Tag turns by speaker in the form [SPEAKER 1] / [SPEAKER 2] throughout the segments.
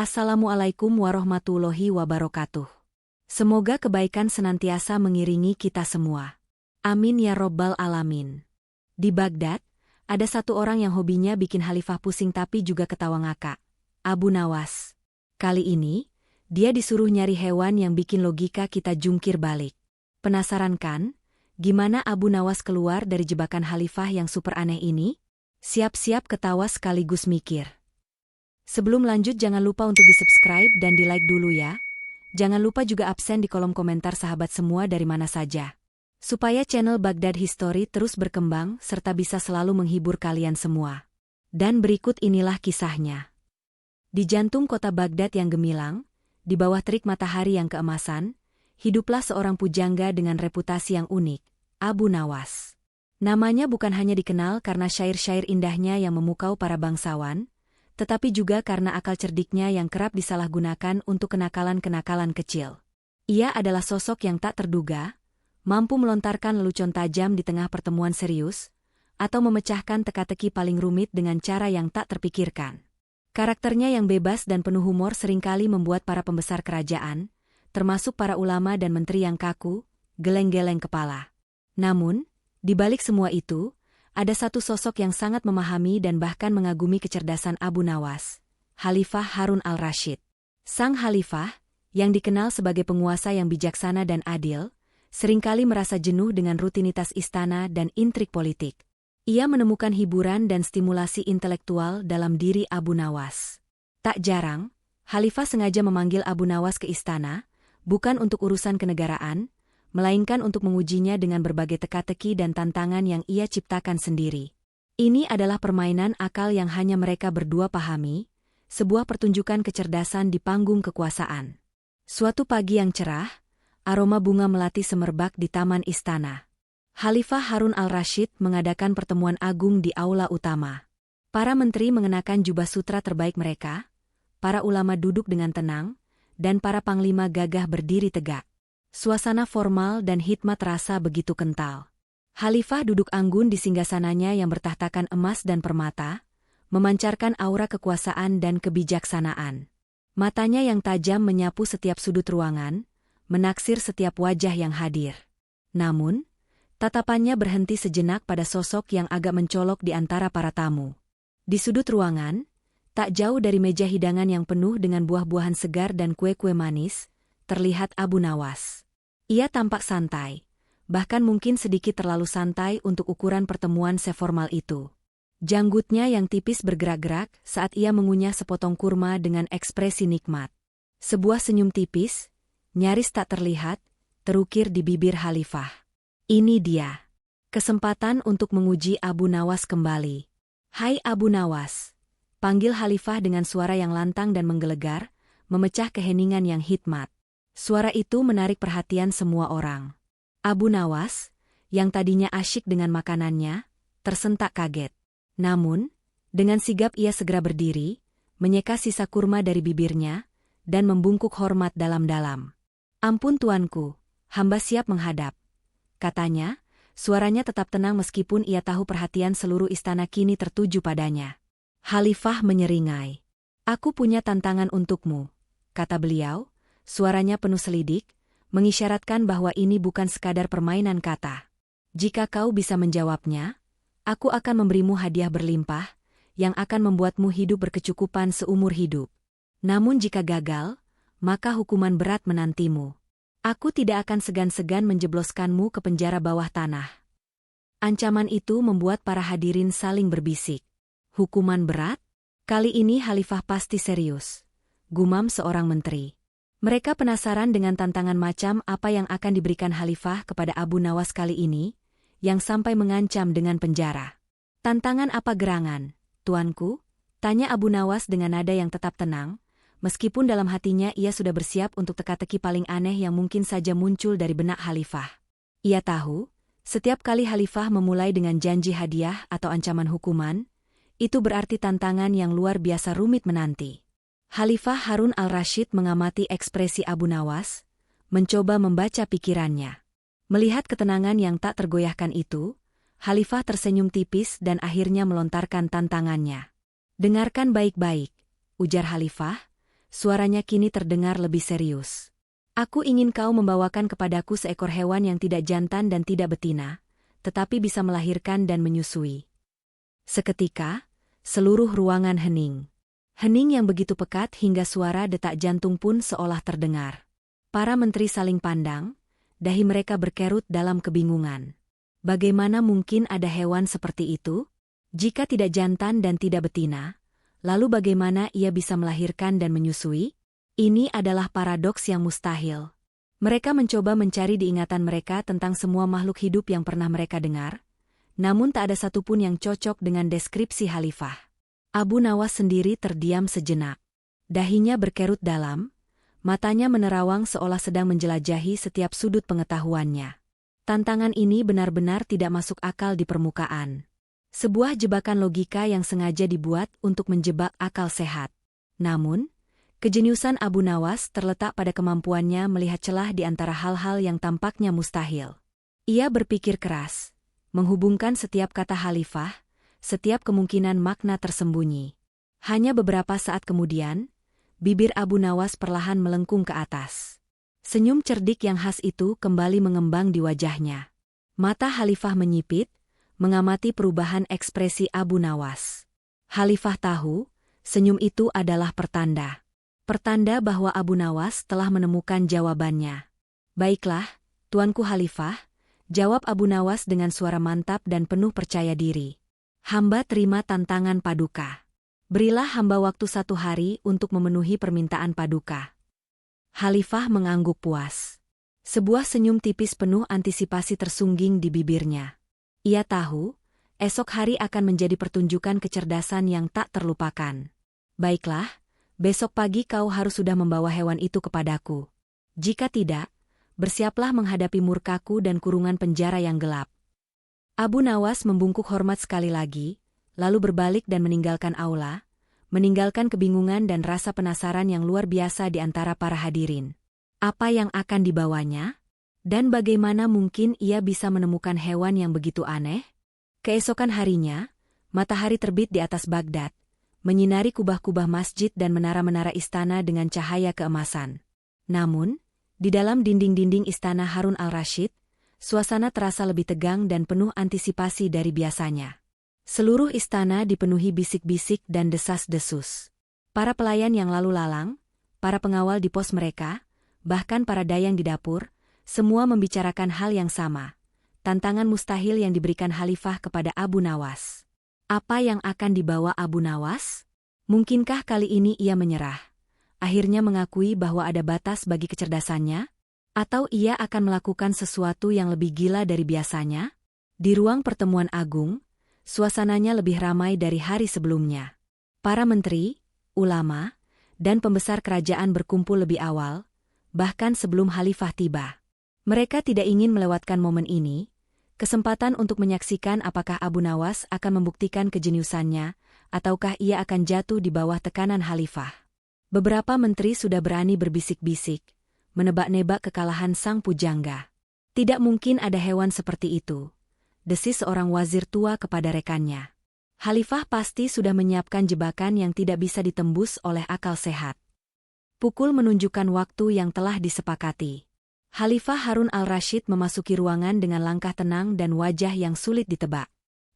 [SPEAKER 1] Assalamualaikum warahmatullahi wabarakatuh. Semoga kebaikan senantiasa mengiringi kita semua. Amin ya robbal alamin. Di Baghdad, ada satu orang yang hobinya bikin khalifah pusing tapi juga ketawa ngakak. Abu Nawas. Kali ini, dia disuruh nyari hewan yang bikin logika kita jungkir balik. Penasaran kan? Gimana Abu Nawas keluar dari jebakan khalifah yang super aneh ini? Siap-siap ketawa sekaligus mikir. Sebelum lanjut jangan lupa untuk di-subscribe dan di-like dulu ya. Jangan lupa juga absen di kolom komentar sahabat semua dari mana saja. Supaya channel Baghdad History terus berkembang serta bisa selalu menghibur kalian semua. Dan berikut inilah kisahnya. Di jantung kota Baghdad yang gemilang, di bawah terik matahari yang keemasan, hiduplah seorang pujangga dengan reputasi yang unik, Abu Nawas. Namanya bukan hanya dikenal karena syair-syair indahnya yang memukau para bangsawan, tetapi juga karena akal cerdiknya yang kerap disalahgunakan untuk kenakalan-kenakalan kecil. Ia adalah sosok yang tak terduga, mampu melontarkan lelucon tajam di tengah pertemuan serius, atau memecahkan teka-teki paling rumit dengan cara yang tak terpikirkan. Karakternya yang bebas dan penuh humor seringkali membuat para pembesar kerajaan, termasuk para ulama dan menteri yang kaku, geleng-geleng kepala. Namun, di balik semua itu, ada satu sosok yang sangat memahami dan bahkan mengagumi kecerdasan Abu Nawas, Khalifah Harun al-Rashid. Sang Khalifah, yang dikenal sebagai penguasa yang bijaksana dan adil, seringkali merasa jenuh dengan rutinitas istana dan intrik politik. Ia menemukan hiburan dan stimulasi intelektual dalam diri Abu Nawas. Tak jarang, Khalifah sengaja memanggil Abu Nawas ke istana, bukan untuk urusan kenegaraan, melainkan untuk mengujinya dengan berbagai teka-teki dan tantangan yang ia ciptakan sendiri. Ini adalah permainan akal yang hanya mereka berdua pahami, sebuah pertunjukan kecerdasan di panggung kekuasaan. Suatu pagi yang cerah, aroma bunga melati semerbak di taman istana. Khalifah Harun al-Rashid mengadakan pertemuan agung di aula utama. Para menteri mengenakan jubah sutra terbaik mereka, para ulama duduk dengan tenang, dan para panglima gagah berdiri tegak. Suasana formal dan hikmat terasa begitu kental. Khalifah duduk anggun di singgasananya yang bertahtakan emas dan permata, memancarkan aura kekuasaan dan kebijaksanaan. Matanya yang tajam menyapu setiap sudut ruangan, menaksir setiap wajah yang hadir. Namun, tatapannya berhenti sejenak pada sosok yang agak mencolok di antara para tamu. Di sudut ruangan, tak jauh dari meja hidangan yang penuh dengan buah-buahan segar dan kue-kue manis, terlihat Abu Nawas. Ia tampak santai, bahkan mungkin sedikit terlalu santai untuk ukuran pertemuan seformal itu. Janggutnya yang tipis bergerak-gerak saat ia mengunyah sepotong kurma dengan ekspresi nikmat. Sebuah senyum tipis, nyaris tak terlihat, terukir di bibir Khalifah. Ini dia. Kesempatan untuk menguji Abu Nawas kembali. Hai Abu Nawas, panggil Khalifah dengan suara yang lantang dan menggelegar, memecah keheningan yang hikmat. Suara itu menarik perhatian semua orang. Abu Nawas, yang tadinya asyik dengan makanannya, tersentak kaget. Namun, dengan sigap ia segera berdiri, menyeka sisa kurma dari bibirnya, dan membungkuk hormat dalam-dalam. Ampun tuanku, hamba siap menghadap. Katanya, suaranya tetap tenang meskipun ia tahu perhatian seluruh istana kini tertuju padanya. Khalifah menyeringai. Aku punya tantangan untukmu, kata beliau. Suaranya penuh selidik, mengisyaratkan bahwa ini bukan sekadar permainan kata. Jika kau bisa menjawabnya, aku akan memberimu hadiah berlimpah, yang akan membuatmu hidup berkecukupan seumur hidup. Namun jika gagal, maka hukuman berat menantimu. Aku tidak akan segan-segan menjebloskanmu ke penjara bawah tanah. Ancaman itu membuat para hadirin saling berbisik. Hukuman berat? Kali ini Khalifah pasti serius, gumam seorang menteri. Mereka penasaran dengan tantangan macam apa yang akan diberikan Khalifah kepada Abu Nawas kali ini, yang sampai mengancam dengan penjara. Tantangan apa gerangan, tuanku? Tanya Abu Nawas dengan nada yang tetap tenang, meskipun dalam hatinya ia sudah bersiap untuk teka-teki paling aneh yang mungkin saja muncul dari benak Khalifah. Ia tahu, setiap kali Khalifah memulai dengan janji hadiah atau ancaman hukuman, itu berarti tantangan yang luar biasa rumit menanti. Khalifah Harun al-Rashid mengamati ekspresi Abu Nawas, mencoba membaca pikirannya. Melihat ketenangan yang tak tergoyahkan itu, Khalifah tersenyum tipis dan akhirnya melontarkan tantangannya. Dengarkan baik-baik, ujar Khalifah, suaranya kini terdengar lebih serius. Aku ingin kau membawakan kepadaku seekor hewan yang tidak jantan dan tidak betina, tetapi bisa melahirkan dan menyusui. Seketika, seluruh ruangan hening. Hening yang begitu pekat hingga suara detak jantung pun seolah terdengar. Para menteri saling pandang, dahi mereka berkerut dalam kebingungan. Bagaimana mungkin ada hewan seperti itu? Jika tidak jantan dan tidak betina, lalu bagaimana ia bisa melahirkan dan menyusui? Ini adalah paradoks yang mustahil. Mereka mencoba mencari di ingatan mereka tentang semua makhluk hidup yang pernah mereka dengar, namun tak ada satupun yang cocok dengan deskripsi Khalifah. Abu Nawas sendiri terdiam sejenak. Dahinya berkerut dalam, matanya menerawang seolah sedang menjelajahi setiap sudut pengetahuannya. Tantangan ini benar-benar tidak masuk akal di permukaan. Sebuah jebakan logika yang sengaja dibuat untuk menjebak akal sehat. Namun, kejeniusan Abu Nawas terletak pada kemampuannya melihat celah di antara hal-hal yang tampaknya mustahil. Ia berpikir keras, menghubungkan setiap kata Khalifah, setiap kemungkinan makna tersembunyi. Hanya beberapa saat kemudian, bibir Abu Nawas perlahan melengkung ke atas. Senyum cerdik yang khas itu kembali mengembang di wajahnya. Mata Khalifah menyipit, mengamati perubahan ekspresi Abu Nawas. Khalifah tahu, senyum itu adalah pertanda. Pertanda bahwa Abu Nawas telah menemukan jawabannya. Baiklah, Tuanku Khalifah, jawab Abu Nawas dengan suara mantap dan penuh percaya diri. Hamba terima tantangan Paduka. Berilah hamba waktu 1 hari untuk memenuhi permintaan Paduka. Khalifah mengangguk puas. Sebuah senyum tipis penuh antisipasi tersungging di bibirnya. Ia tahu, esok hari akan menjadi pertunjukan kecerdasan yang tak terlupakan. Baiklah, besok pagi kau harus sudah membawa hewan itu kepadaku. Jika tidak, bersiaplah menghadapi murkaku dan kurungan penjara yang gelap. Abu Nawas membungkuk hormat sekali lagi, lalu berbalik dan meninggalkan aula, meninggalkan kebingungan dan rasa penasaran yang luar biasa di antara para hadirin. Apa yang akan dibawanya? Dan bagaimana mungkin ia bisa menemukan hewan yang begitu aneh? Keesokan harinya, matahari terbit di atas Baghdad, menyinari kubah-kubah masjid dan menara-menara istana dengan cahaya keemasan. Namun, di dalam dinding-dinding istana Harun al-Rashid, suasana terasa lebih tegang dan penuh antisipasi dari biasanya. Seluruh istana dipenuhi bisik-bisik dan desas-desus. Para pelayan yang lalu lalang, para pengawal di pos mereka, bahkan para dayang di dapur, semua membicarakan hal yang sama. Tantangan mustahil yang diberikan Khalifah kepada Abu Nawas. Apa yang akan dibawa Abu Nawas? Mungkinkah kali ini ia menyerah? Akhirnya mengakui bahwa ada batas bagi kecerdasannya? Atau ia akan melakukan sesuatu yang lebih gila dari biasanya? Di ruang pertemuan agung, suasananya lebih ramai dari hari sebelumnya. Para menteri, ulama, dan pembesar kerajaan berkumpul lebih awal, bahkan sebelum Khalifah tiba. Mereka tidak ingin melewatkan momen ini, kesempatan untuk menyaksikan apakah Abu Nawas akan membuktikan kejeniusannya, ataukah ia akan jatuh di bawah tekanan Khalifah. Beberapa menteri sudah berani berbisik-bisik, menebak-nebak kekalahan sang pujangga. Tidak mungkin ada hewan seperti itu, desis seorang wazir tua kepada rekannya. Khalifah pasti sudah menyiapkan jebakan yang tidak bisa ditembus oleh akal sehat. Pukul menunjukkan waktu yang telah disepakati. Khalifah Harun al-Rashid memasuki ruangan dengan langkah tenang dan wajah yang sulit ditebak.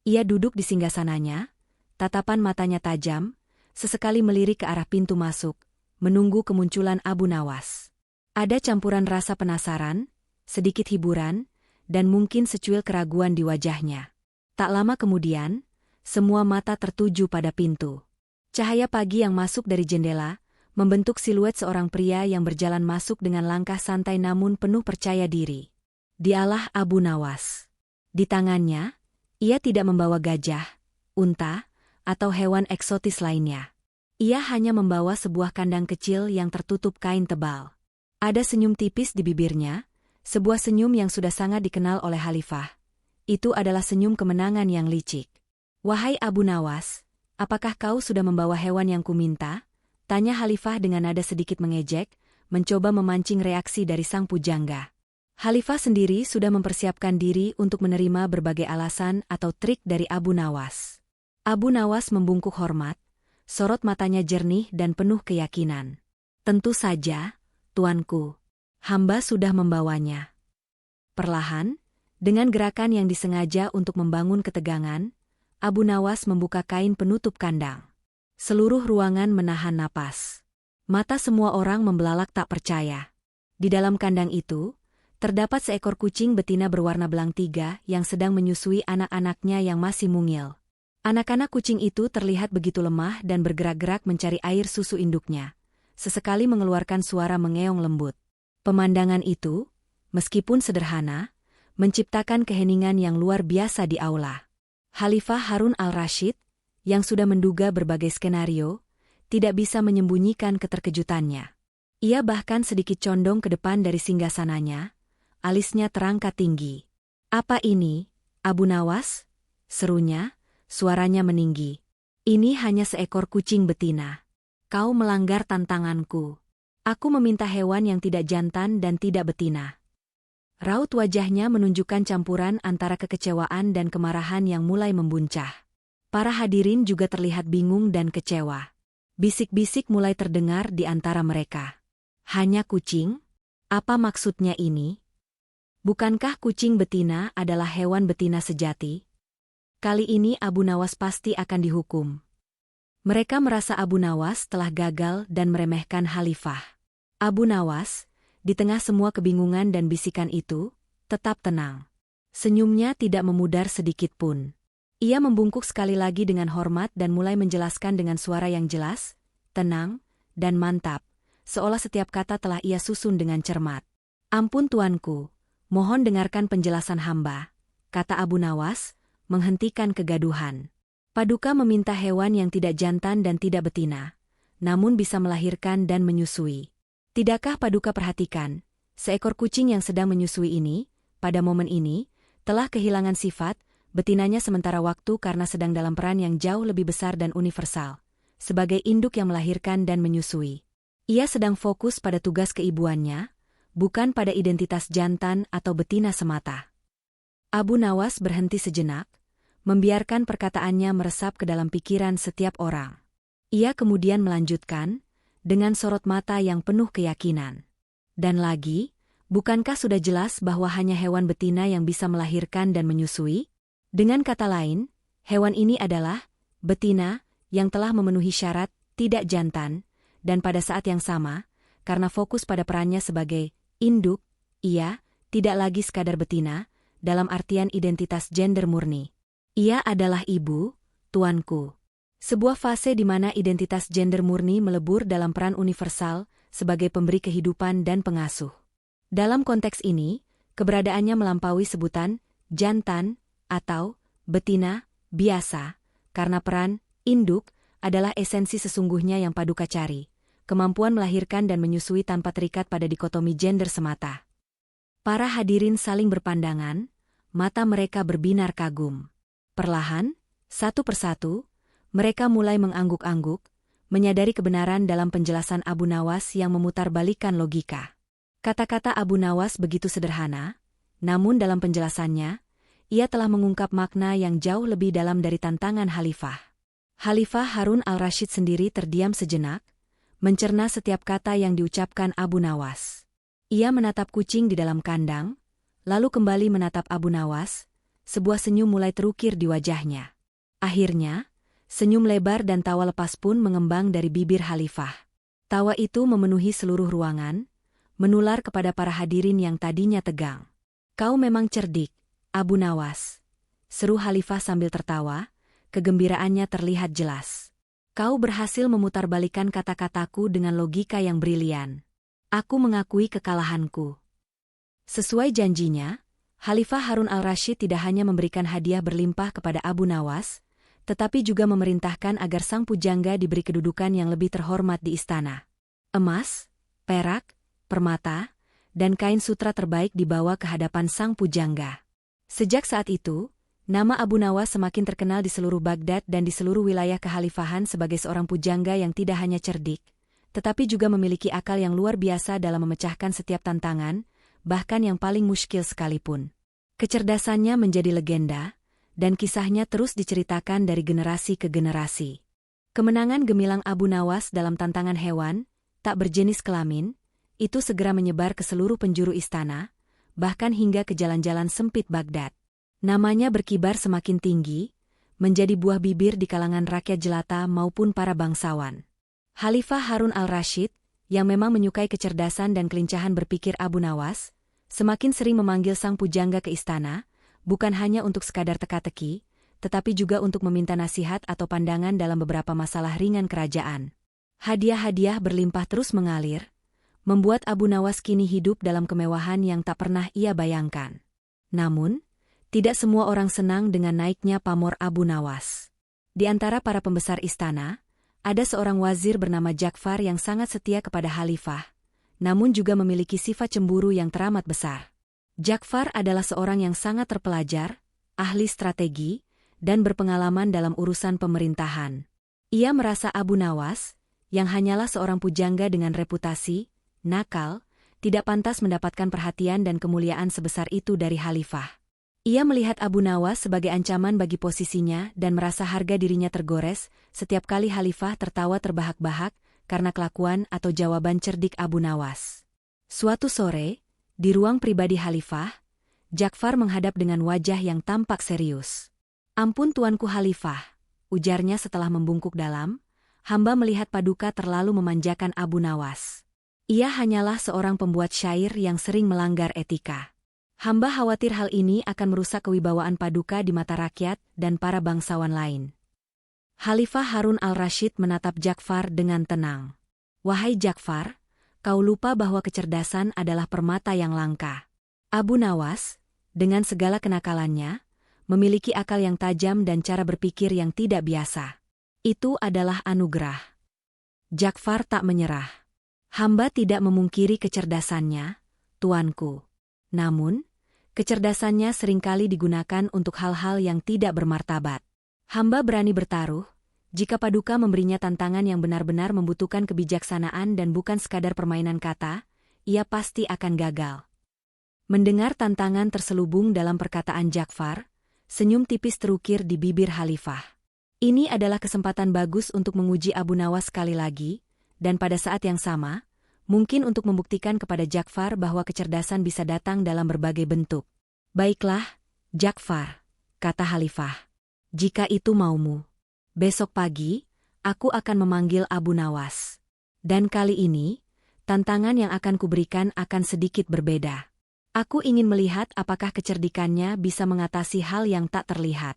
[SPEAKER 1] Ia duduk di singgasananya, tatapan matanya tajam, sesekali melirik ke arah pintu masuk, menunggu kemunculan Abu Nawas. Ada campuran rasa penasaran, sedikit hiburan, dan mungkin secuil keraguan di wajahnya. Tak lama kemudian, semua mata tertuju pada pintu. Cahaya pagi yang masuk dari jendela, membentuk siluet seorang pria yang berjalan masuk dengan langkah santai namun penuh percaya diri. Dialah Abu Nawas. Di tangannya, ia tidak membawa gajah, unta, atau hewan eksotis lainnya. Ia hanya membawa sebuah kandang kecil yang tertutup kain tebal. Ada senyum tipis di bibirnya, sebuah senyum yang sudah sangat dikenal oleh Khalifah. Itu adalah senyum kemenangan yang licik. Wahai Abu Nawas, apakah kau sudah membawa hewan yang kuminta? Tanya Khalifah dengan nada sedikit mengejek, mencoba memancing reaksi dari sang pujangga. Khalifah sendiri sudah mempersiapkan diri untuk menerima berbagai alasan atau trik dari Abu Nawas. Abu Nawas membungkuk hormat, sorot matanya jernih dan penuh keyakinan. Tentu saja, tuanku. Hamba sudah membawanya. Perlahan, dengan gerakan yang disengaja untuk membangun ketegangan, Abu Nawas membuka kain penutup kandang. Seluruh ruangan menahan napas. Mata semua orang membelalak tak percaya. Di dalam kandang itu, terdapat seekor kucing betina berwarna belang tiga yang sedang menyusui anak-anaknya yang masih mungil. Anak-anak kucing itu terlihat begitu lemah dan bergerak-gerak mencari air susu induknya. Sesekali mengeluarkan suara mengeong lembut. Pemandangan itu, meskipun sederhana, menciptakan keheningan yang luar biasa di aula. Khalifah Harun al-Rashid, yang sudah menduga berbagai skenario, tidak bisa menyembunyikan keterkejutannya. Ia bahkan sedikit condong ke depan dari singgasananya, alisnya terangkat tinggi. "Apa ini, Abu Nawas?" serunya, suaranya meninggi. "Ini hanya seekor kucing betina. Kau melanggar tantanganku. Aku meminta hewan yang tidak jantan dan tidak betina." Raut wajahnya menunjukkan campuran antara kekecewaan dan kemarahan yang mulai membuncah. Para hadirin juga terlihat bingung dan kecewa. Bisik-bisik mulai terdengar di antara mereka. "Hanya kucing? Apa maksudnya ini? Bukankah kucing betina adalah hewan betina sejati? Kali ini Abu Nawas pasti akan dihukum." Mereka merasa Abu Nawas telah gagal dan meremehkan Khalifah. Abu Nawas, di tengah semua kebingungan dan bisikan itu, tetap tenang. Senyumnya tidak memudar sedikit pun. Ia membungkuk sekali lagi dengan hormat dan mulai menjelaskan dengan suara yang jelas, tenang, dan mantap, seolah setiap kata telah ia susun dengan cermat. "Ampun tuanku, mohon dengarkan penjelasan hamba," kata Abu Nawas, menghentikan kegaduhan. "Paduka meminta hewan yang tidak jantan dan tidak betina, namun bisa melahirkan dan menyusui. Tidakkah Paduka perhatikan, seekor kucing yang sedang menyusui ini, pada momen ini, telah kehilangan sifat, betinanya sementara waktu karena sedang dalam peran yang jauh lebih besar dan universal, sebagai induk yang melahirkan dan menyusui. Ia sedang fokus pada tugas keibuannya, bukan pada identitas jantan atau betina semata." Abu Nawas berhenti sejenak, membiarkan perkataannya meresap ke dalam pikiran setiap orang. Ia kemudian melanjutkan, dengan sorot mata yang penuh keyakinan. "Dan lagi, bukankah sudah jelas bahwa hanya hewan betina yang bisa melahirkan dan menyusui? Dengan kata lain, hewan ini adalah betina yang telah memenuhi syarat tidak jantan, dan pada saat yang sama, karena fokus pada perannya sebagai induk, ia tidak lagi sekadar betina, dalam artian identitas gender murni. Ia adalah ibu, tuanku." Sebuah fase di mana identitas gender murni melebur dalam peran universal sebagai pemberi kehidupan dan pengasuh. Dalam konteks ini, keberadaannya melampaui sebutan jantan atau betina biasa, karena peran induk adalah esensi sesungguhnya yang Paduka cari, kemampuan melahirkan dan menyusui tanpa terikat pada dikotomi gender semata. Para hadirin saling berpandangan, mata mereka berbinar kagum. Perlahan, satu persatu, mereka mulai mengangguk-angguk, menyadari kebenaran dalam penjelasan Abu Nawas yang memutarbalikkan logika. Kata-kata Abu Nawas begitu sederhana, namun dalam penjelasannya, ia telah mengungkap makna yang jauh lebih dalam dari tantangan Khalifah. Khalifah Harun al-Rashid sendiri terdiam sejenak, mencerna setiap kata yang diucapkan Abu Nawas. Ia menatap kucing di dalam kandang, lalu kembali menatap Abu Nawas. Sebuah senyum mulai terukir di wajahnya. Akhirnya, senyum lebar dan tawa lepas pun mengembang dari bibir Khalifah. Tawa itu memenuhi seluruh ruangan, menular kepada para hadirin yang tadinya tegang. "Kau memang cerdik, Abu Nawas," seru Khalifah sambil tertawa, kegembiraannya terlihat jelas. "Kau berhasil memutarbalikkan kata-kataku dengan logika yang brilian. Aku mengakui kekalahanku." Sesuai janjinya, Khalifah Harun al-Rashid tidak hanya memberikan hadiah berlimpah kepada Abu Nawas, tetapi juga memerintahkan agar sang pujangga diberi kedudukan yang lebih terhormat di istana. Emas, perak, permata, dan kain sutra terbaik dibawa ke hadapan sang pujangga. Sejak saat itu, nama Abu Nawas semakin terkenal di seluruh Baghdad dan di seluruh wilayah kekhalifahan sebagai seorang pujangga yang tidak hanya cerdik, tetapi juga memiliki akal yang luar biasa dalam memecahkan setiap tantangan, bahkan yang paling muskil sekalipun. Kecerdasannya menjadi legenda, dan kisahnya terus diceritakan dari generasi ke generasi. Kemenangan gemilang Abu Nawas dalam tantangan hewan tak berjenis kelamin, itu segera menyebar ke seluruh penjuru istana, bahkan hingga ke jalan-jalan sempit Baghdad. Namanya berkibar semakin tinggi, menjadi buah bibir di kalangan rakyat jelata maupun para bangsawan. Khalifah Harun al-Rasyid, yang memang menyukai kecerdasan dan kelincahan berpikir Abu Nawas, semakin sering memanggil sang pujangga ke istana, bukan hanya untuk sekadar teka-teki, tetapi juga untuk meminta nasihat atau pandangan dalam beberapa masalah ringan kerajaan. Hadiah-hadiah berlimpah terus mengalir, membuat Abu Nawas kini hidup dalam kemewahan yang tak pernah ia bayangkan. Namun, tidak semua orang senang dengan naiknya pamor Abu Nawas. Di antara para pembesar istana, ada seorang wazir bernama Ja'far yang sangat setia kepada Khalifah, namun juga memiliki sifat cemburu yang teramat besar. Ja'far adalah seorang yang sangat terpelajar, ahli strategi, dan berpengalaman dalam urusan pemerintahan. Ia merasa Abu Nawas, yang hanyalah seorang pujangga dengan reputasi nakal, tidak pantas mendapatkan perhatian dan kemuliaan sebesar itu dari Khalifah. Ia melihat Abu Nawas sebagai ancaman bagi posisinya dan merasa harga dirinya tergores setiap kali Khalifah tertawa terbahak-bahak karena kelakuan atau jawaban cerdik Abu Nawas. Suatu sore, di ruang pribadi Khalifah, Ja'far menghadap dengan wajah yang tampak serius. "Ampun Tuanku Khalifah," ujarnya setelah membungkuk dalam, "hamba melihat Paduka terlalu memanjakan Abu Nawas. Ia hanyalah seorang pembuat syair yang sering melanggar etika. Hamba khawatir hal ini akan merusak kewibawaan Paduka di mata rakyat dan para bangsawan lain." Khalifah Harun al-Rasyid menatap Ja'far dengan tenang. "Wahai Ja'far, kau lupa bahwa kecerdasan adalah permata yang langka. Abu Nawas, dengan segala kenakalannya, memiliki akal yang tajam dan cara berpikir yang tidak biasa. Itu adalah anugerah." Ja'far tak menyerah. "Hamba tidak memungkiri kecerdasannya, Tuanku. Namun, kecerdasannya seringkali digunakan untuk hal-hal yang tidak bermartabat. Hamba berani bertaruh, jika Paduka memberinya tantangan yang benar-benar membutuhkan kebijaksanaan dan bukan sekadar permainan kata, ia pasti akan gagal." Mendengar tantangan terselubung dalam perkataan Ja'far, senyum tipis terukir di bibir Khalifah. Ini adalah kesempatan bagus untuk menguji Abu Nawas sekali lagi, dan pada saat yang sama, mungkin untuk membuktikan kepada Ja'far bahwa kecerdasan bisa datang dalam berbagai bentuk. "Baiklah, Ja'far," kata Khalifah. "Jika itu maumu, besok pagi, aku akan memanggil Abu Nawas. Dan kali ini, tantangan yang akan kuberikan akan sedikit berbeda. Aku ingin melihat apakah kecerdikannya bisa mengatasi hal yang tak terlihat."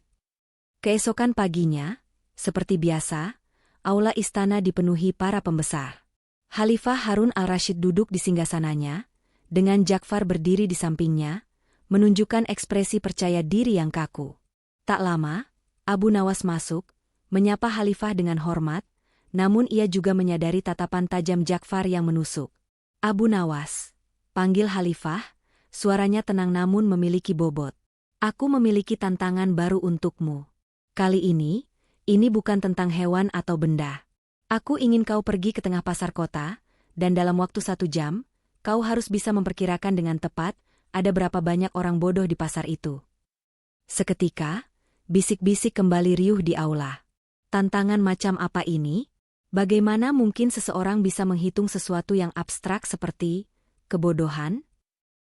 [SPEAKER 1] Keesokan paginya, seperti biasa, aula istana dipenuhi para pembesar. Khalifah Harun al-Rasyid duduk di singgasananya, dengan Ja'far berdiri di sampingnya, menunjukkan ekspresi percaya diri yang kaku. Tak lama, Abu Nawas masuk, menyapa Khalifah dengan hormat, namun ia juga menyadari tatapan tajam Ja'far yang menusuk. "Abu Nawas," panggil Khalifah, suaranya tenang namun memiliki bobot. "Aku memiliki tantangan baru untukmu. Kali ini bukan tentang hewan atau benda. Aku ingin kau pergi ke tengah pasar kota, dan dalam waktu 1 jam, kau harus bisa memperkirakan dengan tepat ada berapa banyak orang bodoh di pasar itu." Seketika, bisik-bisik kembali riuh di aula. Tantangan macam apa ini? Bagaimana mungkin seseorang bisa menghitung sesuatu yang abstrak seperti kebodohan?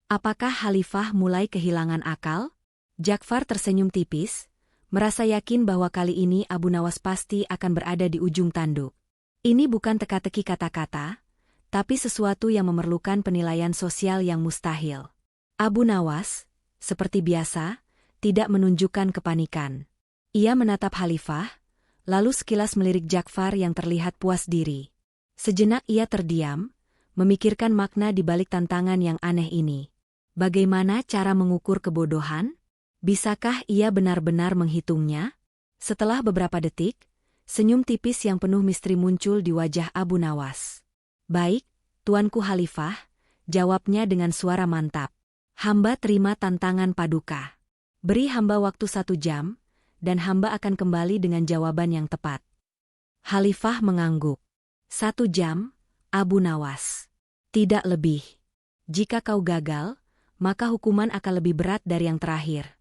[SPEAKER 1] Apakah Khalifah mulai kehilangan akal? Ja'far tersenyum tipis, merasa yakin bahwa kali ini Abu Nawas pasti akan berada di ujung tanduk. Ini bukan teka-teki kata-kata, tapi sesuatu yang memerlukan penilaian sosial yang mustahil. Abu Nawas, seperti biasa, tidak menunjukkan kepanikan. Ia menatap Khalifah, lalu sekilas melirik Ja'far yang terlihat puas diri. Sejenak ia terdiam, memikirkan makna di balik tantangan yang aneh ini. Bagaimana cara mengukur kebodohan? Bisakah ia benar-benar menghitungnya? Setelah beberapa detik, senyum tipis yang penuh misteri muncul di wajah Abu Nawas. "Baik, Tuanku Khalifah," jawabnya dengan suara mantap. "Hamba terima tantangan Paduka. Beri hamba waktu 1 jam, dan hamba akan kembali dengan jawaban yang tepat." Khalifah mengangguk. 1 jam, Abu Nawas. Tidak lebih. Jika kau gagal, maka hukuman akan lebih berat dari yang terakhir.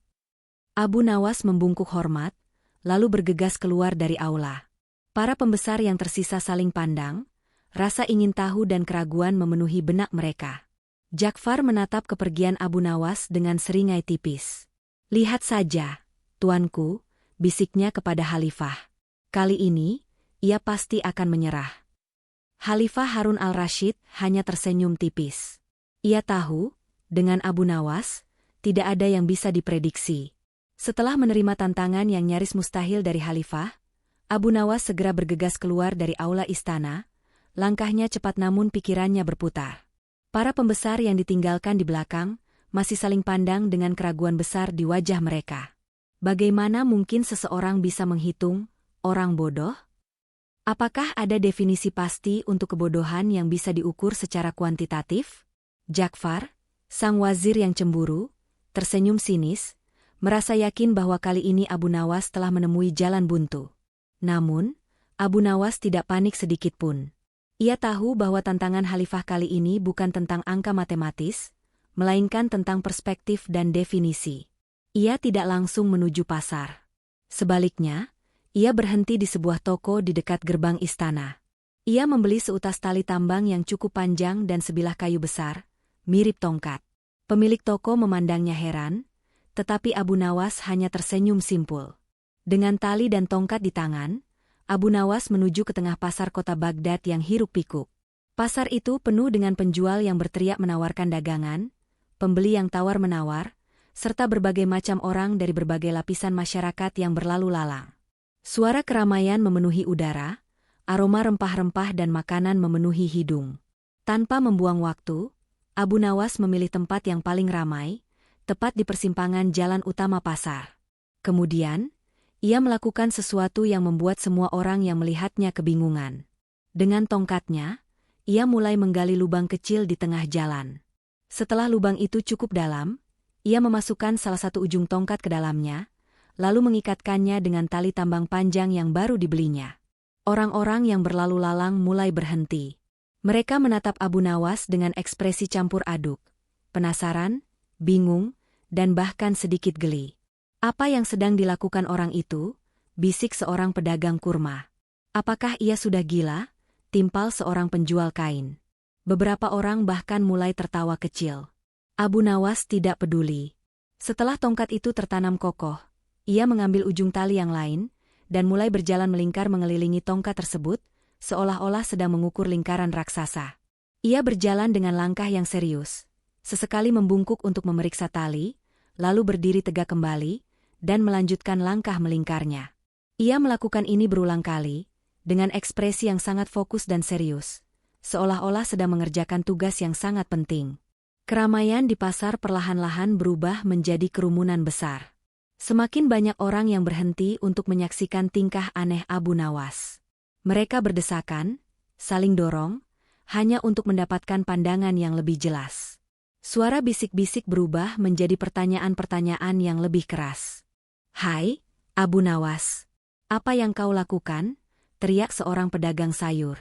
[SPEAKER 1] Abu Nawas membungkuk hormat, lalu bergegas keluar dari aula. Para pembesar yang tersisa saling pandang, rasa ingin tahu dan keraguan memenuhi benak mereka. Ja'far menatap kepergian Abu Nawas dengan seringai tipis. "Lihat saja, tuanku," bisiknya kepada Khalifah. Kali ini, ia pasti akan menyerah. Khalifah Harun al-Rashid hanya tersenyum tipis. Ia tahu, dengan Abu Nawas, tidak ada yang bisa diprediksi. Setelah menerima tantangan yang nyaris mustahil dari Khalifah, Abu Nawas segera bergegas keluar dari aula istana. Langkahnya cepat namun pikirannya berputar. Para pembesar yang ditinggalkan di belakang masih saling pandang dengan keraguan besar di wajah mereka. Bagaimana mungkin seseorang bisa menghitung orang bodoh? Apakah ada definisi pasti untuk kebodohan yang bisa diukur secara kuantitatif? Ja'far, sang wazir yang cemburu, tersenyum sinis, merasa yakin bahwa kali ini Abu Nawas telah menemui jalan buntu. Namun, Abu Nawas tidak panik sedikitpun. Ia tahu bahwa tantangan Khalifah kali ini bukan tentang angka matematis, melainkan tentang perspektif dan definisi. Ia tidak langsung menuju pasar. Sebaliknya, ia berhenti di sebuah toko di dekat gerbang istana. Ia membeli seutas tali tambang yang cukup panjang dan sebilah kayu besar, mirip tongkat. Pemilik toko memandangnya heran, tetapi Abu Nawas hanya tersenyum simpul. Dengan tali dan tongkat di tangan, Abu Nawas menuju ke tengah pasar kota Baghdad yang hiruk-pikuk. Pasar itu penuh dengan penjual yang berteriak menawarkan dagangan, pembeli yang tawar-menawar, serta berbagai macam orang dari berbagai lapisan masyarakat yang berlalu lalang. Suara keramaian memenuhi udara, aroma rempah-rempah dan makanan memenuhi hidung. Tanpa membuang waktu, Abu Nawas memilih tempat yang paling ramai, tepat di persimpangan jalan utama pasar. Kemudian, ia melakukan sesuatu yang membuat semua orang yang melihatnya kebingungan. Dengan tongkatnya, ia mulai menggali lubang kecil di tengah jalan. Setelah lubang itu cukup dalam, ia memasukkan salah satu ujung tongkat ke dalamnya, lalu mengikatkannya dengan tali tambang panjang yang baru dibelinya. Orang-orang yang berlalu lalang mulai berhenti. Mereka menatap Abu Nawas dengan ekspresi campur aduk, penasaran, bingung, dan bahkan sedikit geli. "Apa yang sedang dilakukan orang itu?" bisik seorang pedagang kurma. "Apakah ia sudah gila?" timpal seorang penjual kain. Beberapa orang bahkan mulai tertawa kecil. Abu Nawas tidak peduli. Setelah tongkat itu tertanam kokoh, ia mengambil ujung tali yang lain, dan mulai berjalan melingkar mengelilingi tongkat tersebut, seolah-olah sedang mengukur lingkaran raksasa. Ia berjalan dengan langkah yang serius, sesekali membungkuk untuk memeriksa tali, lalu berdiri tegak kembali, dan melanjutkan langkah melingkarnya. Ia melakukan ini berulang kali, dengan ekspresi yang sangat fokus dan serius, seolah-olah sedang mengerjakan tugas yang sangat penting. Keramaian di pasar perlahan-lahan berubah menjadi kerumunan besar. Semakin banyak orang yang berhenti untuk menyaksikan tingkah aneh Abu Nawas. Mereka berdesakan, saling dorong, hanya untuk mendapatkan pandangan yang lebih jelas. Suara bisik-bisik berubah menjadi pertanyaan-pertanyaan yang lebih keras. "Hai, Abu Nawas, apa yang kau lakukan?" teriak seorang pedagang sayur.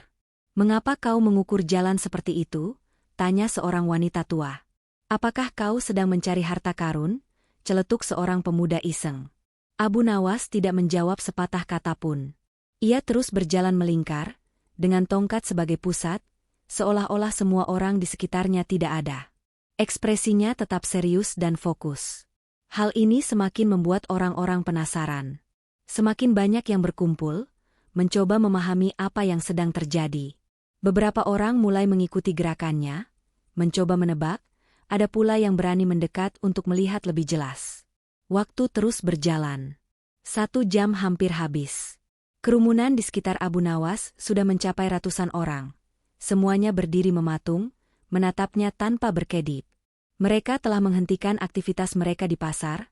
[SPEAKER 1] "Mengapa kau mengukur jalan seperti itu?" tanya seorang wanita tua. "Apakah kau sedang mencari harta karun?" celetuk seorang pemuda iseng. Abu Nawas tidak menjawab sepatah kata pun. Ia terus berjalan melingkar, dengan tongkat sebagai pusat, seolah-olah semua orang di sekitarnya tidak ada. Ekspresinya tetap serius dan fokus. Hal ini semakin membuat orang-orang penasaran. Semakin banyak yang berkumpul, mencoba memahami apa yang sedang terjadi. Beberapa orang mulai mengikuti gerakannya, mencoba menebak, ada pula yang berani mendekat untuk melihat lebih jelas. Waktu terus berjalan. 1 jam hampir habis. Kerumunan di sekitar Abu Nawas sudah mencapai ratusan orang. Semuanya berdiri mematung, menatapnya tanpa berkedip. Mereka telah menghentikan aktivitas mereka di pasar,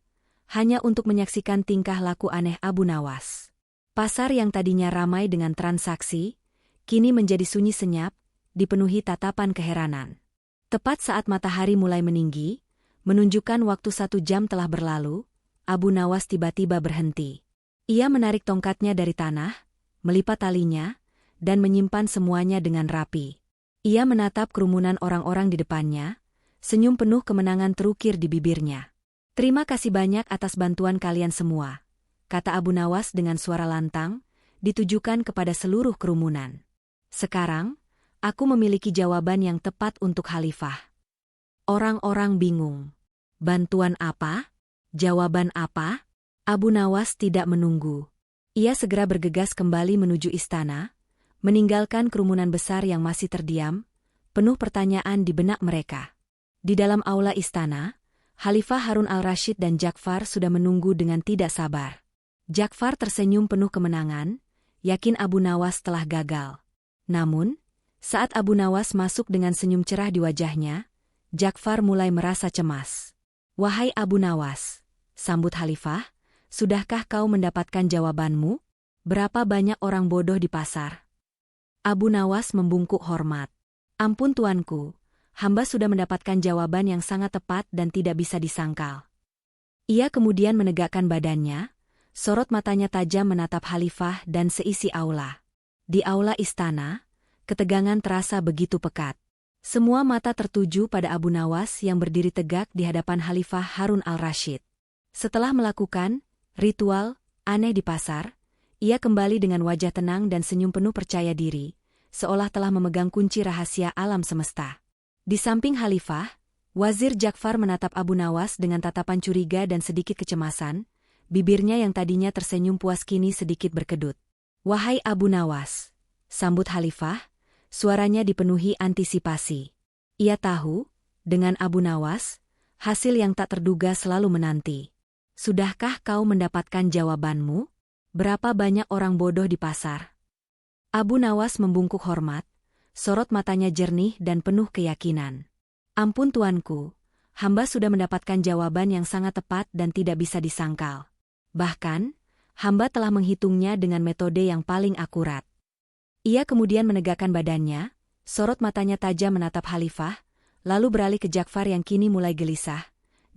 [SPEAKER 1] hanya untuk menyaksikan tingkah laku aneh Abu Nawas. Pasar yang tadinya ramai dengan transaksi, kini menjadi sunyi senyap, dipenuhi tatapan keheranan. Tepat saat matahari mulai meninggi, menunjukkan waktu 1 jam telah berlalu, Abu Nawas tiba-tiba berhenti. Ia menarik tongkatnya dari tanah, melipat talinya, dan menyimpan semuanya dengan rapi. Ia menatap kerumunan orang-orang di depannya, senyum penuh kemenangan terukir di bibirnya. "Terima kasih banyak atas bantuan kalian semua," kata Abu Nawas dengan suara lantang, ditujukan kepada seluruh kerumunan. "Sekarang, Aku memiliki jawaban yang tepat untuk Khalifah. Orang-orang bingung. Bantuan apa? Jawaban apa? Abu Nawas tidak menunggu. Ia segera bergegas kembali menuju istana, meninggalkan kerumunan besar yang masih terdiam, penuh pertanyaan di benak mereka. Di dalam aula istana, Khalifah Harun al-Rashid dan Ja'far sudah menunggu dengan tidak sabar. Ja'far tersenyum penuh kemenangan, yakin Abu Nawas telah gagal. Namun, saat Abu Nawas masuk dengan senyum cerah di wajahnya, Ja'far mulai merasa cemas. "Wahai Abu Nawas," sambut Khalifah, "sudahkah kau mendapatkan jawabanmu? Berapa banyak orang bodoh di pasar?" Abu Nawas membungkuk hormat. "Ampun tuanku, hamba sudah mendapatkan jawaban yang sangat tepat dan tidak bisa disangkal." Ia kemudian menegakkan badannya, sorot matanya tajam menatap Khalifah dan seisi aula. Di aula istana, ketegangan terasa begitu pekat. Semua mata tertuju pada Abu Nawas yang berdiri tegak di hadapan Khalifah Harun al-Rashid. Setelah melakukan ritual aneh di pasar, ia kembali dengan wajah tenang dan senyum penuh percaya diri, seolah telah memegang kunci rahasia alam semesta. Di samping Khalifah, Wazir Ja'far menatap Abu Nawas dengan tatapan curiga dan sedikit kecemasan, bibirnya yang tadinya tersenyum puas kini sedikit berkedut. "Wahai Abu Nawas," sambut Khalifah, suaranya dipenuhi antisipasi. Ia tahu, dengan Abu Nawas, hasil yang tak terduga selalu menanti. "Sudahkah kau mendapatkan jawabanmu? Berapa banyak orang bodoh di pasar?" Abu Nawas membungkuk hormat, sorot matanya jernih dan penuh keyakinan. "Ampun tuanku, hamba sudah mendapatkan jawaban yang sangat tepat dan tidak bisa disangkal. Bahkan, hamba telah menghitungnya dengan metode yang paling akurat." Ia kemudian menegakkan badannya, sorot matanya tajam menatap Khalifah, lalu beralih ke Ja'far yang kini mulai gelisah,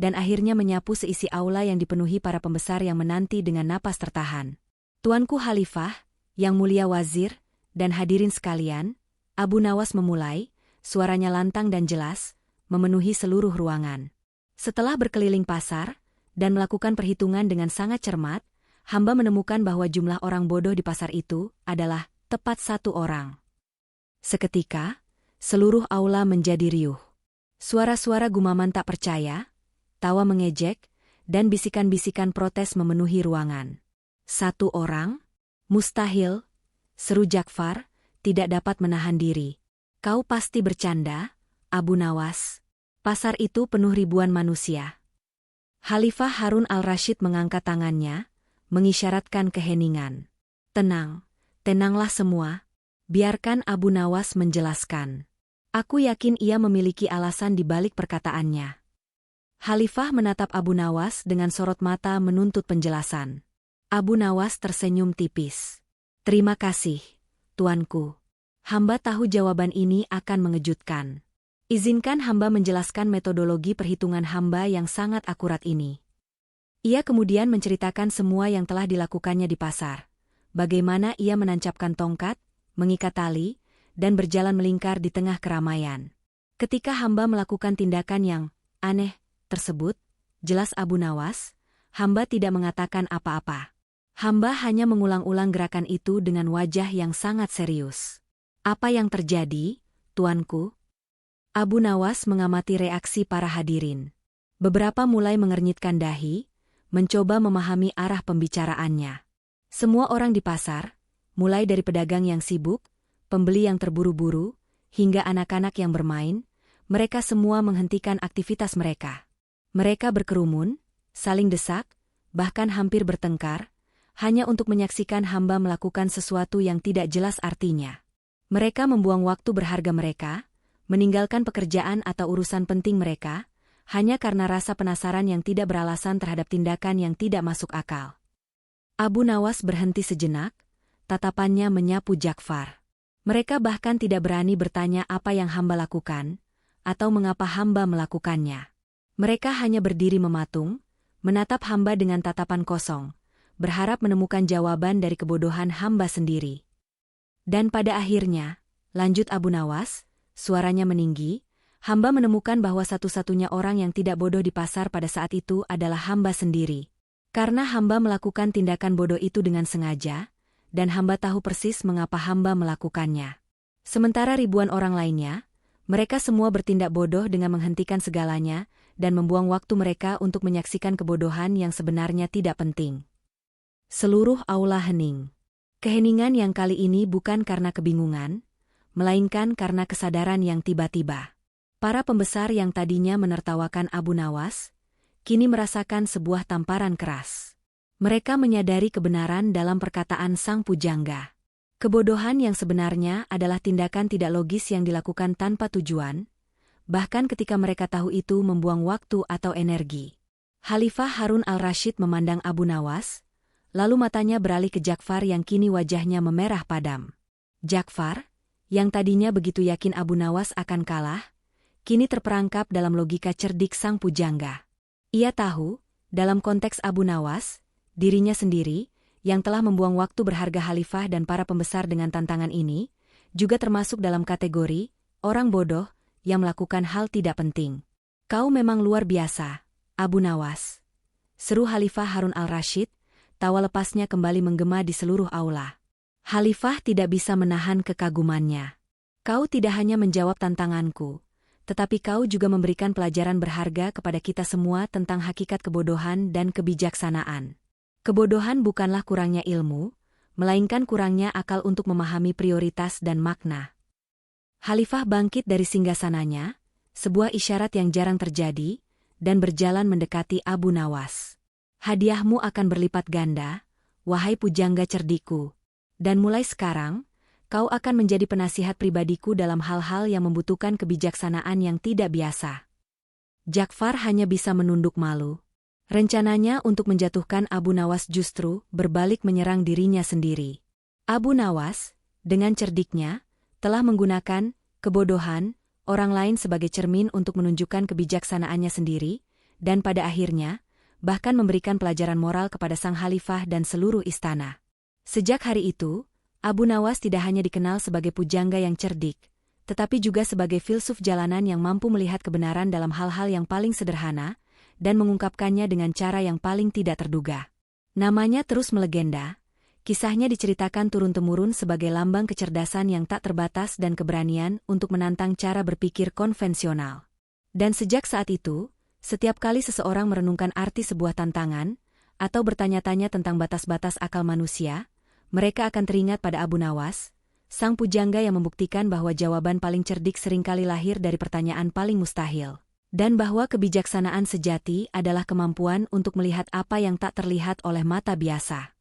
[SPEAKER 1] dan akhirnya menyapu seisi aula yang dipenuhi para pembesar yang menanti dengan napas tertahan. "Tuanku Khalifah, yang mulia wazir, dan hadirin sekalian," Abu Nawas memulai, suaranya lantang dan jelas, memenuhi seluruh ruangan. "Setelah berkeliling pasar, dan melakukan perhitungan dengan sangat cermat, hamba menemukan bahwa jumlah orang bodoh di pasar itu adalah tepat 1 orang." Seketika, seluruh aula menjadi riuh. Suara-suara gumaman tak percaya, tawa mengejek, dan bisikan-bisikan protes memenuhi ruangan. "1 orang? Mustahil," seru Ja'far, tidak dapat menahan diri. "Kau pasti bercanda, Abu Nawas. Pasar itu penuh ribuan manusia." Khalifah Harun al-Rashid mengangkat tangannya, mengisyaratkan keheningan. Tenanglah semua. Biarkan Abu Nawas menjelaskan. Aku yakin ia memiliki alasan di balik perkataannya." Khalifah menatap Abu Nawas dengan sorot mata menuntut penjelasan. Abu Nawas tersenyum tipis. "Terima kasih, tuanku. Hamba tahu jawaban ini akan mengejutkan. Izinkan hamba menjelaskan metodologi perhitungan hamba yang sangat akurat ini." Ia kemudian menceritakan semua yang telah dilakukannya di pasar. Bagaimana ia menancapkan tongkat, mengikat tali, dan berjalan melingkar di tengah keramaian. Ketika hamba melakukan tindakan yang aneh tersebut, jelas Abu Nawas, hamba tidak mengatakan apa-apa. Hamba hanya mengulang-ulang gerakan itu dengan wajah yang sangat serius. "Apa yang terjadi, tuanku?" Abu Nawas mengamati reaksi para hadirin. Beberapa mulai mengernyitkan dahi, mencoba memahami arah pembicaraannya. Semua orang di pasar, mulai dari pedagang yang sibuk, pembeli yang terburu-buru, hingga anak-anak yang bermain, mereka semua menghentikan aktivitas mereka. Mereka berkerumun, saling desak, bahkan hampir bertengkar, hanya untuk menyaksikan hamba melakukan sesuatu yang tidak jelas artinya. Mereka membuang waktu berharga mereka, meninggalkan pekerjaan atau urusan penting mereka, hanya karena rasa penasaran yang tidak beralasan terhadap tindakan yang tidak masuk akal. Abu Nawas berhenti sejenak, tatapannya menyapu Ja'far. Mereka bahkan tidak berani bertanya apa yang hamba lakukan, atau mengapa hamba melakukannya. Mereka hanya berdiri mematung, menatap hamba dengan tatapan kosong, berharap menemukan jawaban dari kebodohan hamba sendiri. Dan pada akhirnya, lanjut Abu Nawas, suaranya meninggi, hamba menemukan bahwa satu-satunya orang yang tidak bodoh di pasar pada saat itu adalah hamba sendiri. Karena hamba melakukan tindakan bodoh itu dengan sengaja, dan hamba tahu persis mengapa hamba melakukannya. Sementara ribuan orang lainnya, mereka semua bertindak bodoh dengan menghentikan segalanya dan membuang waktu mereka untuk menyaksikan kebodohan yang sebenarnya tidak penting. Seluruh aula hening. Keheningan yang kali ini bukan karena kebingungan, melainkan karena kesadaran yang tiba-tiba. Para pembesar yang tadinya menertawakan Abu Nawas, kini merasakan sebuah tamparan keras. Mereka menyadari kebenaran dalam perkataan sang pujangga. Kebodohan yang sebenarnya adalah tindakan tidak logis yang dilakukan tanpa tujuan, bahkan ketika mereka tahu itu membuang waktu atau energi. Khalifah Harun al-Rashid memandang Abu Nawas, lalu matanya beralih ke Ja'far yang kini wajahnya memerah padam. Ja'far, yang tadinya begitu yakin Abu Nawas akan kalah, kini terperangkap dalam logika cerdik sang pujangga. Ia tahu, dalam konteks Abu Nawas, dirinya sendiri, yang telah membuang waktu berharga khalifah dan para pembesar dengan tantangan ini, juga termasuk dalam kategori orang bodoh yang melakukan hal tidak penting. Kau memang luar biasa, Abu Nawas. Seru Khalifah Harun al-Rashid, tawa lepasnya kembali menggema di seluruh aula. Khalifah tidak bisa menahan kekagumannya. Kau tidak hanya menjawab tantanganku, tetapi kau juga memberikan pelajaran berharga kepada kita semua tentang hakikat kebodohan dan kebijaksanaan. Kebodohan bukanlah kurangnya ilmu, melainkan kurangnya akal untuk memahami prioritas dan makna. Khalifah bangkit dari singgasananya, sebuah isyarat yang jarang terjadi, dan berjalan mendekati Abu Nawas. Hadiahmu akan berlipat ganda, wahai pujangga cerdiku. Dan mulai sekarang, kau akan menjadi penasihat pribadiku dalam hal-hal yang membutuhkan kebijaksanaan yang tidak biasa. Ja'far hanya bisa menunduk malu. Rencananya untuk menjatuhkan Abu Nawas justru berbalik menyerang dirinya sendiri. Abu Nawas, dengan cerdiknya, telah menggunakan kebodohan orang lain sebagai cermin untuk menunjukkan kebijaksanaannya sendiri, dan pada akhirnya, bahkan memberikan pelajaran moral kepada sang khalifah dan seluruh istana. Sejak hari itu, Abu Nawas tidak hanya dikenal sebagai pujangga yang cerdik, tetapi juga sebagai filsuf jalanan yang mampu melihat kebenaran dalam hal-hal yang paling sederhana, dan mengungkapkannya dengan cara yang paling tidak terduga. Namanya terus melegenda, kisahnya diceritakan turun-temurun sebagai lambang kecerdasan yang tak terbatas dan keberanian untuk menantang cara berpikir konvensional. Dan sejak saat itu, setiap kali seseorang merenungkan arti sebuah tantangan, atau bertanya-tanya tentang batas-batas akal manusia, mereka akan teringat pada Abu Nawas, sang pujangga yang membuktikan bahwa jawaban paling cerdik seringkali lahir dari pertanyaan paling mustahil. Dan bahwa kebijaksanaan sejati adalah kemampuan untuk melihat apa yang tak terlihat oleh mata biasa.